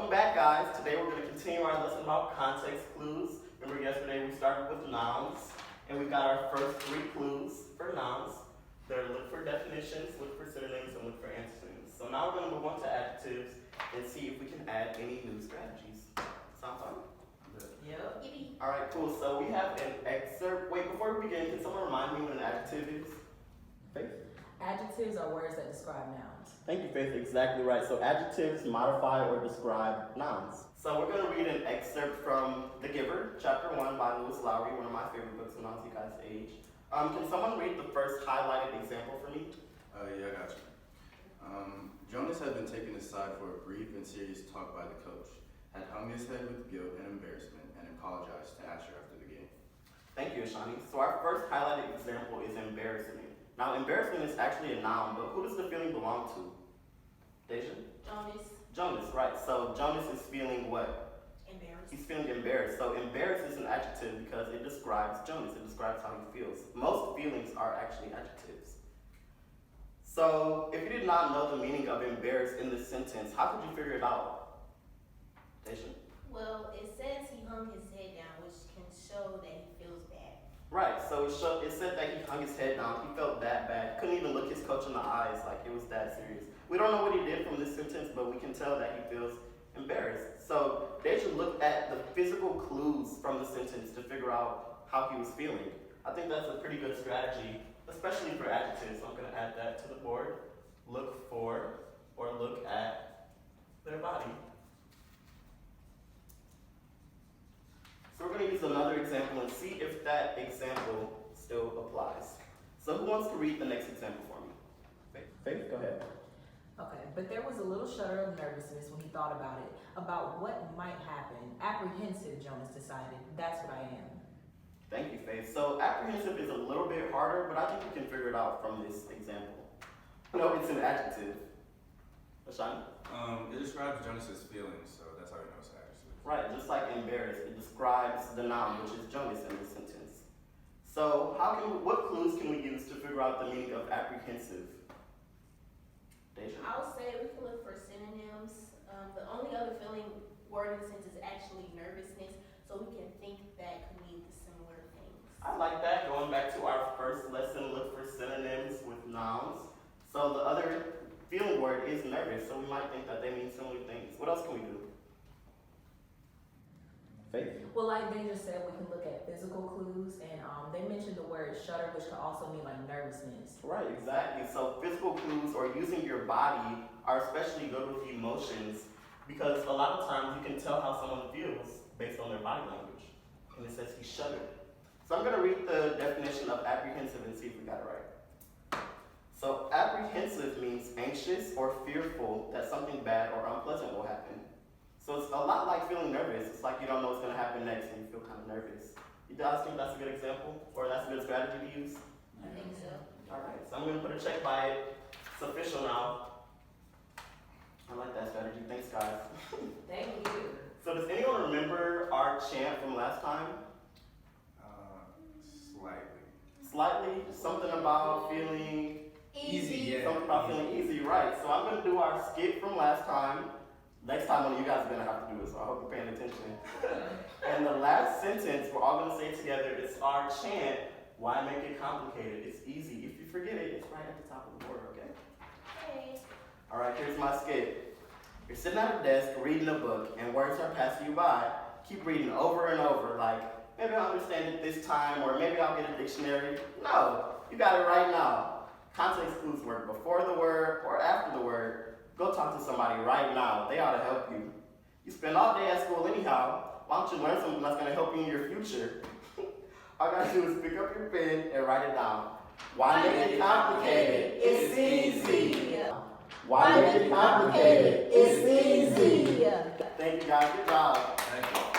Welcome back, guys. Today we're going to continue our lesson about context clues. Remember yesterday we started with nouns, and we got our first 3 clues for nouns. They're look for definitions, look for synonyms, and look for antonyms. So now we're going to move on to adjectives and see if we can add any new strategies. Sound fun? Yep. All right, cool. So we have an excerpt. Wait, before we begin, can someone remind me what an adjective is? Faith? Adjectives are words that describe nouns. Thank you, Faith. Exactly right. So adjectives modify or describe nouns. So we're going to read an excerpt from The Giver, Chapter 1 by Lewis Lowry, one of my favorite books when I was you guys' age. Can someone read the first highlighted example for me? Yeah, I got you. Jonas had been taken aside for a brief and serious talk by the coach, had hung his head with guilt and embarrassment, and apologized to Asher after the game. Thank you, Ashani. So our first highlighted example is embarrassment. Now, embarrassment is actually a noun, but who does the feeling belong to? Deja? Jonas, right. So Jonas is feeling what? Embarrassed. He's feeling embarrassed. So embarrassed is an adjective because it describes Jonas. It describes how he feels. Most feelings are actually adjectives. So if you did not know the meaning of embarrassed in this sentence, how could you figure it out? Deja? Well, it says he hung his head down, which can show that he feels bad. Right, so it said that he hung his head down. He felt that bad. Couldn't even look his coach in the eyes, like it was that serious. We don't know what he did from this sentence, but we can tell that he feels embarrassed. So they should look at the physical clues from the sentence to figure out how he was feeling. I think that's a pretty good strategy, especially for adjectives. So I'm going to add that to the board. Look for or look at their body. So we're going to use another example and see if that example still applies. So who wants to read the next example for me? Faith, go ahead. Okay, but there was a little shudder of nervousness when he thought about it, about what might happen. Apprehensive, Jonas decided. That's what I am. Thank you, Faith. So apprehensive is a little bit harder, but I think you can figure it out from this example. No, it's an adjective. Ashani? It describes Jonas's feelings, so that's how we know it's an adjective. Right, just like embarrassed, it describes the noun, which is Jonas in this sentence. So what clues can we use to figure out the meaning of apprehensive? Deja? I would say we can look for synonyms. The only other feeling word in the sentence is actually nervousness, so we can think that could mean similar things. I like that. Going back to our first lesson, look for synonyms with nouns. So the other feeling word is nervous, so we might think that they mean similar things. What else can we do? Faith? Well, like they just said, we can look at physical clues, and they mentioned the word shudder, which could also mean like nervousness. Right, exactly. So physical clues or using your body are especially good with emotions because a lot of times you can tell how someone feels based on their body language. And it says he shuddered. So I'm going to read the definition of apprehensive and see if we got it right. So apprehensive means anxious or fearful that something bad or unpleasant will happen. So it's a lot like feeling nervous. It's like you don't know what's going to happen next and you feel kind of nervous. You guys think that's a good example? Or that's a good strategy to use? I think so. Alright, so I'm going to put a check by it. It's official now. I like that strategy. Thanks, guys. Thank you. So does anyone remember our chant from last time? Slightly? Something about feeling Easy. Yeah. Something about feeling easy, right. So I'm going to do our skit from last time. Next time one of you guys are going to have to do it, so I hope you're paying attention. And the last sentence we're all going to say together is our chant, why make it complicated? It's easy. If you forget it, it's right at the top of the board, okay? Okay. All right, here's my skit. You're sitting at a desk reading a book and words are passing you by. Keep reading over and over, like, maybe I'll understand it this time, or maybe I'll get a dictionary. No, you got it right now. Context clues work before the word or after the word. Go talk to somebody right now. They ought to help you. You spend all day at school anyhow. Why don't you learn something that's going to help you in your future? All you got to do is pick up your pen and write it down. Why make it complicated? It's easy. Why make it complicated? It's easy. Thank you guys. Good job. Thank you.